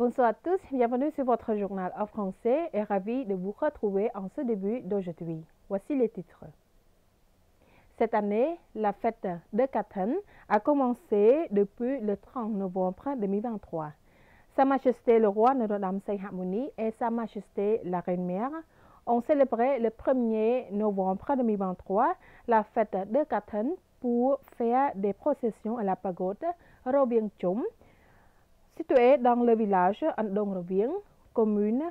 Bonsoir à tous, bienvenue sur votre journal en français et ravi de vous retrouver en ce début d'aujourd'hui. Voici les titres. Cette année, la fête de Kathan a commencé depuis le 30 novembre 2023. Sa Majesté le roi Norodom Sihamuni et Sa Majesté la Reine-Mère ont célébré le 1er novembre 2023 la fête de Kathan pour faire des processions à la pagode Rovieng Chum, située dans le village Andong Rovieng, commune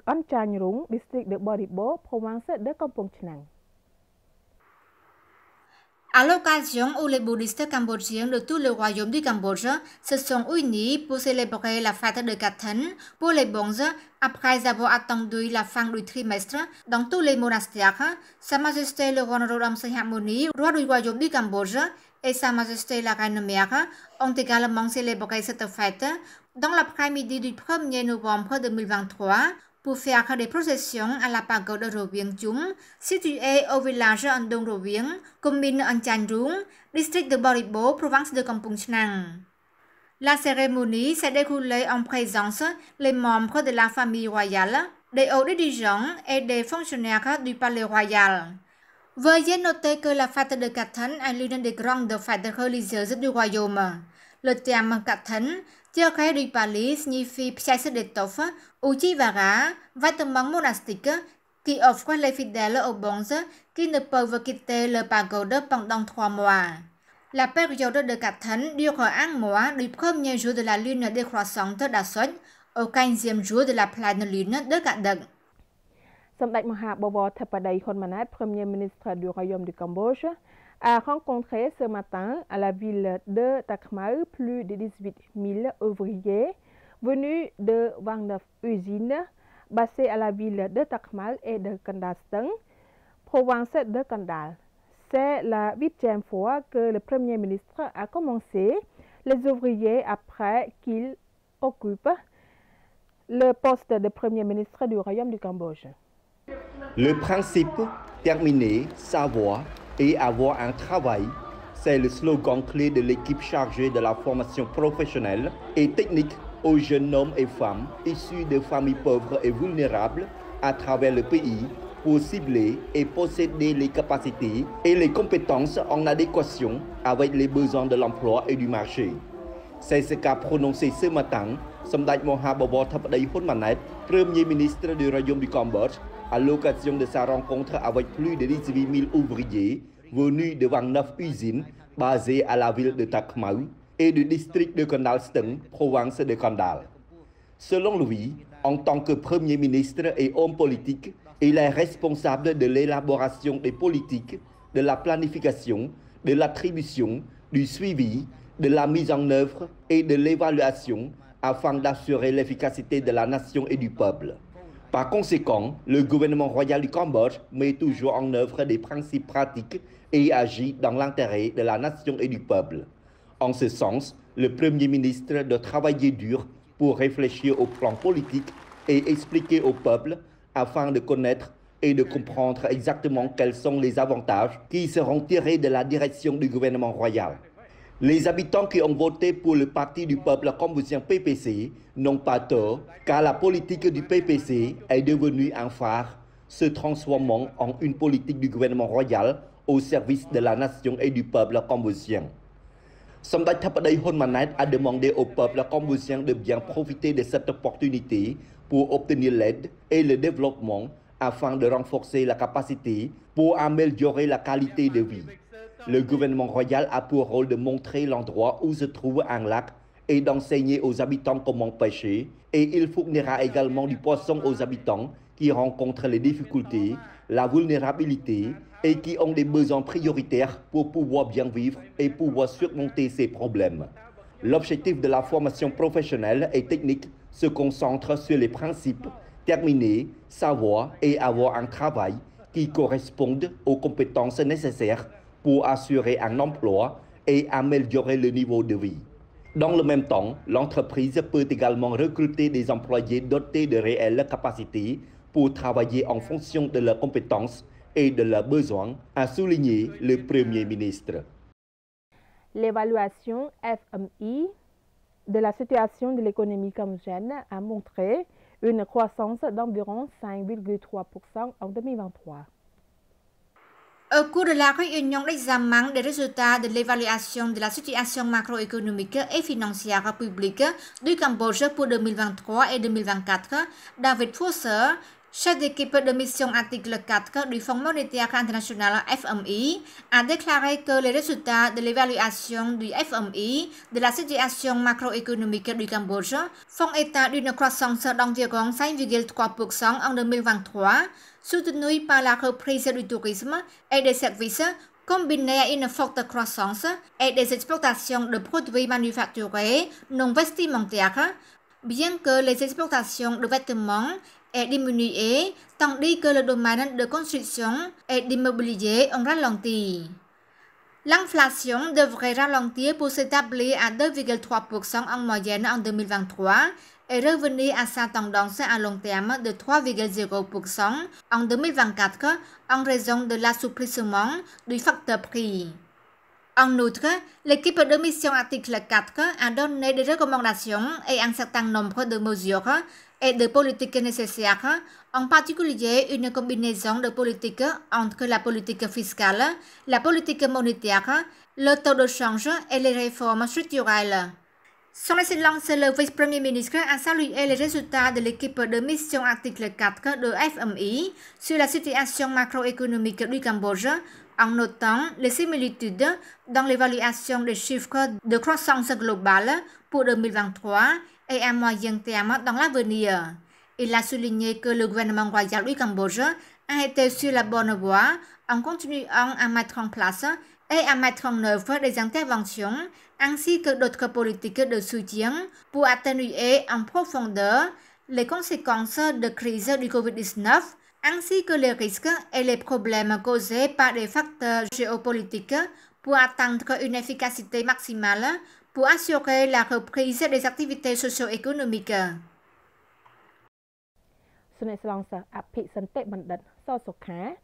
An Chanh Rung, district de Boribo, province de Kampong Chhnang. À l'occasion où les bouddhistes cambodgiens de tout le royaume du Cambodge se sont unis pour célébrer la fête de Kathan pour les bonzes après avoir attendu la fin du trimestre dans tous les monastères, Sa Majesté le roi Norodom Sihamuni, roi du royaume du Cambodge, et Sa Majesté la Reine-Mère ont également célébré cette fête dans l'après-midi du 1er novembre 2023 pour faire des processions à la pagode Rovieng Chum, située au village Andong Rovieng, commune An Chanh Rung, district de Boribo, province de Kampong Chhnang. La cérémonie s'est déroulée en présence des membres de la famille royale, des hauts dirigeants et des fonctionnaires du palais royal. Veuillez noter que la fête de Kathan est l'une des grandes fêtes religieuses du royaume. Le terme Kathan, tiré du pali, signifie pièce d'étoffe ou chivara, vêtements monastiques qui offrent les fidèles aux bonzes qui ne peuvent quitter le pagode pendant 3 mois. La période de Kathan dure 1 mois du premier jour de la lune décroissante d'Asoch au 15e jour de la pleine lune de Kadak. សម្ដេចមហាបវរធិបតីហ៊ុនម៉ាណែត Premier ministre du Royaume du Cambodge, a rencontré ce matin à la ville de Takmau plus de 18 000 ouvriers venus de 29 usines basées à la ville de Takmau et de Kandasteng, province de Kandal. C'est la 8e fois que le Premier ministre a commencé les ouvriers après qu'il occupe le poste de Premier ministre du Royaume du Cambodge. Le principe terminer, savoir et avoir un travail, c'est le slogan clé de l'équipe chargée de la formation professionnelle et technique aux jeunes hommes et femmes issus de familles pauvres et vulnérables à travers le pays pour cibler et posséder les capacités et les compétences en adéquation avec les besoins de l'emploi et du marché. C'est ce qu'a prononcé ce matin Samdech Moha Bawor Thapadi Hun Manet, Premier ministre du Royaume du Cambodge, à l'occasion de sa rencontre avec plus de 18 000 ouvriers venus de 29 usines basées à la ville de Takmau et du district de Kandalsteng, province de Kandal. Selon lui, en tant que Premier ministre et homme politique, il est responsable de l'élaboration des politiques, de la planification, de l'attribution, du suivi, de la mise en œuvre et de l'évaluation afin d'assurer l'efficacité de la nation et du peuple. Par conséquent, le gouvernement royal du Cambodge met toujours en œuvre des principes pratiques et agit dans l'intérêt de la nation et du peuple. En ce sens, le Premier ministre doit travailler dur pour réfléchir au plan politique et expliquer au peuple afin de connaître et de comprendre exactement quels sont les avantages qui seront tirés de la direction du gouvernement royal. Les habitants qui ont voté pour le Parti du peuple cambodgien PPC n'ont pas tort, car la politique du PPC est devenue un phare, se transformant en une politique du gouvernement royal au service de la nation et du peuple cambodgien. Samdech Thapadi Hun Manet a demandé au peuple cambodgien de bien profiter de cette opportunité pour obtenir l'aide et le développement afin de renforcer la capacité pour améliorer la qualité de vie. Le gouvernement royal a pour rôle de montrer l'endroit où se trouve un lac et d'enseigner aux habitants comment pêcher, et il fournira également du poisson aux habitants qui rencontrent les difficultés, la vulnérabilité et qui ont des besoins prioritaires pour pouvoir bien vivre et pouvoir surmonter ces problèmes. L'objectif de la formation professionnelle et technique se concentre sur les principes terminer, savoir et avoir un travail qui correspondent aux compétences nécessaires pour assurer un emploi et améliorer le niveau de vie. Dans le même temps, l'entreprise peut également recruter des employés dotés de réelles capacités pour travailler en fonction de leurs compétences et de leurs besoins, a souligné le Premier ministre. L'évaluation FMI de la situation de l'économie cambodgienne a montré une croissance d'environ 5,3% en 2023. Au cours de la réunion d'examen des résultats de l'évaluation de la situation macroéconomique et financière publique du Cambodge pour 2023 et 2024, David Foster, chef d'équipe de mission article 4 du Fonds monétaire international FMI, a déclaré que les résultats de l'évaluation du FMI de la situation macroéconomique du Cambodge font état d'une croissance d'environ 5,3% en 2023, soutenue par la reprise du tourisme et des services, combinée à une forte croissance et des exportations de produits manufacturés non vestimentaires, bien que les exportations de vêtements aient diminué, tandis que le domaine de construction et d'immobilier ont ralenti. L'inflation devrait ralentir pour s'établir à 2,3% en moyenne en 2023 et revenir à sa tendance à long terme de 3,0% en 2024 en raison de l'assouplissement du facteur prix. En outre, l'équipe de mission article 4 a donné des recommandations et un certain nombre de mesures et de politiques nécessaires, en particulier une combinaison de politiques entre la politique fiscale, la politique monétaire, le taux de change et les réformes structurelles. Son Excellence le vice-premier ministre a salué les résultats de l'équipe de mission article 4 de FMI sur la situation macroéconomique du Cambodge, en notant les similitudes dans l'évaluation des chiffres de croissance globale pour 2023 et à moyen terme dans l'avenir. Il a souligné que le gouvernement royal du Cambodge a été sur la bonne voie en continuant à mettre en place et à mettre en œuvre des interventions ainsi que d'autres politiques de soutien pour atténuer en profondeur les conséquences de crise du Covid-19 ainsi que les risques et les problèmes causés par des facteurs géopolitiques pour atteindre une efficacité maximale pour assurer la reprise des activités socio-économiques. Son Excellence Apiksantek Bandit Sosokha,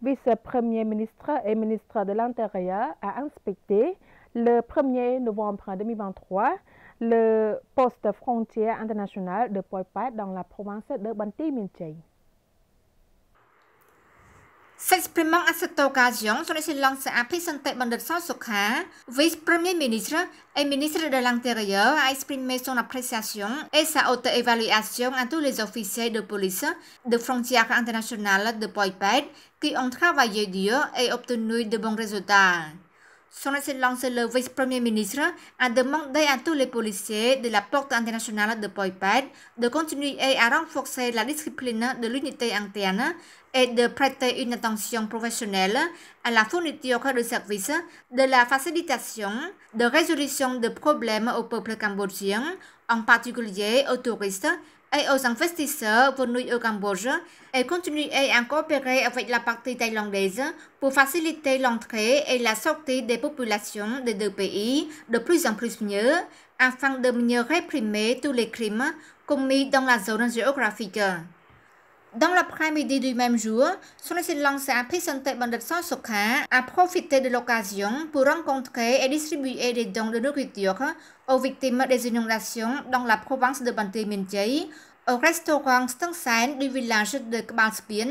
vice-premier ministre et ministre de l'Intérieur, a inspecté le 1er novembre 2023 le poste frontière international de Poipet dans la province de Banteay Mean Chey. S'exprimant à cette occasion, son Excellence Apiksantek Bandit Sosokha, vice-premier ministre et ministre de l'Intérieur, a exprimé son appréciation et sa haute évaluation à tous les officiers de police de frontières internationales de Poipet qui ont travaillé dur et obtenu de bons résultats. Son Excellence le vice-premier ministre a demandé à tous les policiers de la porte internationale de Poipet de continuer à renforcer la discipline de l'unité interne et de prêter une attention professionnelle à la fourniture de services, de la facilitation, de résolution de problèmes au peuple cambodgien, en particulier aux touristes et aux investisseurs venus au Cambodge, et continuer à coopérer avec la partie thaïlandaise pour faciliter l'entrée et la sortie des populations des deux pays de plus en plus mieux, afin de mieux réprimer tous les crimes commis dans la zone géographique. Dans l'après-midi du même jour, son Excellence Apiksantek Bandit Sosokha a profité de l'occasion pour rencontrer et distribuer des dons de nourriture aux victimes des inondations dans la province de Banteay Mean Chey, au restaurant Stengsen du village de Kbalspien,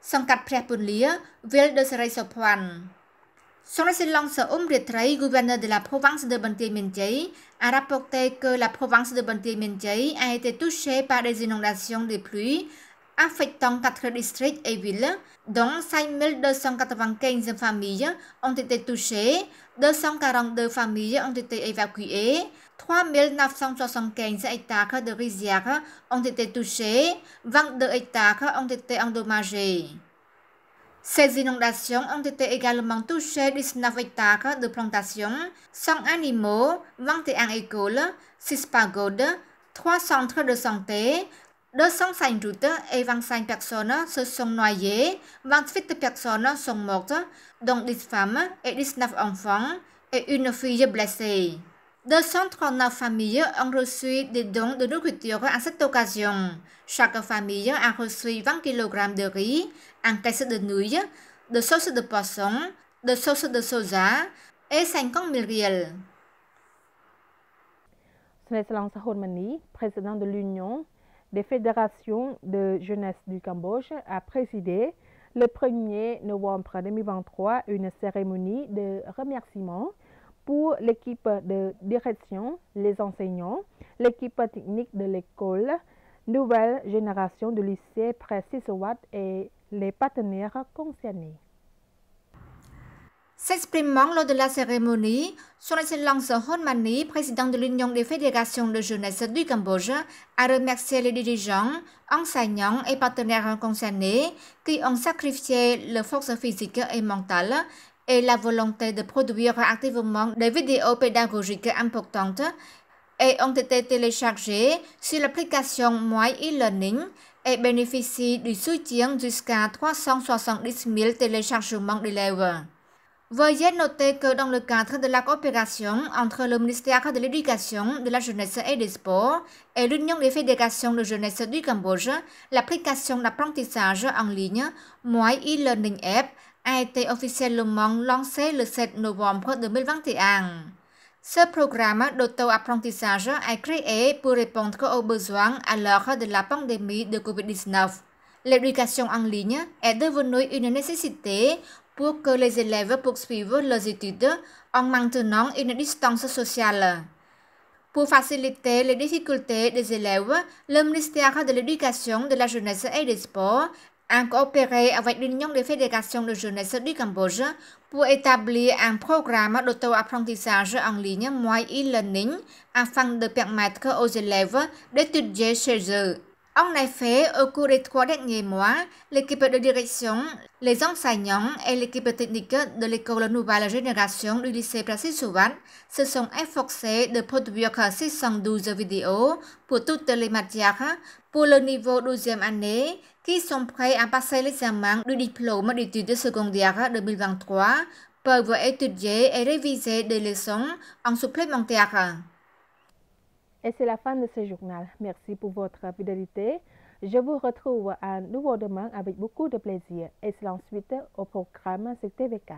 Sangkat Phra Punlia, ville de Seray Sopwan. Son Excellence Umritrey, gouverneur de la province de Banteay Mean Chey, a rapporté que la province de Banteay Mean Chey a été touchée par des inondations de pluie affectant 4 districts et villes, dont 5295 familles ont été touchées, 242 familles ont été évacuées, 3975 hectares de rizières ont été touchés, 22 hectares ont été endommagés. Ces inondations ont été également touchées 19 hectares de plantations, 100 animaux, 21 écoles, 6 pagodes, 3 centres de santé, 205 routes et 25 personnes se sont noyées, 28 personnes sont mortes, dont 10 femmes et 19 enfants et une fille blessée. 239 familles ont reçu des dons de nourriture à cette occasion. Chaque famille a reçu 20 kg de riz, un caisse de nouilles, de sauce de poisson, de sauce de soja et 50 000 riels. Son Excellence Honmani, président de l'Union des fédérations de jeunesse du Cambodge, a présidé le 1er novembre 2023 une cérémonie de remerciement pour l'équipe de direction, les enseignants, l'équipe technique de l'école, nouvelle génération de lycée Pré-Sisawat et les partenaires concernés. S'exprimant lors de la cérémonie, Son Excellence Honmani, président de l'Union des fédérations de jeunesse du Cambodge, a remercié les dirigeants, enseignants et partenaires concernés qui ont sacrifié leur force physique et mentale et la volonté de produire activement des vidéos pédagogiques importantes et ont été téléchargées sur l'application My e-learning et bénéficient du soutien jusqu'à 370 000 téléchargements d'élèves. Veuillez noter que dans le cadre de la coopération entre le ministère de l'Éducation, de la Jeunesse et des Sports et l'Union des fédérations de jeunesse du Cambodge, l'application d'apprentissage en ligne My e-learning App a été officiellement lancée le 7 novembre 2021. Ce programme d'auto-apprentissage est créé pour répondre aux besoins à l'heure de la pandémie de Covid-19. L'éducation en ligne est devenue une nécessité pour que les élèves poursuivent leurs études en maintenant une distance sociale. Pour faciliter les difficultés des élèves, le ministère de l'Éducation, de la Jeunesse et des Sports a coopéré avec l'Union des fédérations de jeunesse du Cambodge pour établir un programme d'auto-apprentissage en ligne My e-learning afin de permettre aux élèves d'étudier chez eux. En effet, au cours des 3 derniers mois, l'équipe de direction, les enseignants et l'équipe technique de l'école nouvelle génération du lycée Pré-Sisawat se sont efforcés de produire 612 vidéos pour toutes les matières pour le niveau 12e année qui sont prêts à passer l'examen du diplôme d'études secondaires 2023 peuvent étudier et réviser des leçons en supplémentaire. Et c'est la fin de ce journal. Merci pour votre fidélité. Je vous retrouve à nouveau demain avec beaucoup de plaisir. Et c'est ensuite au programme sur TVK.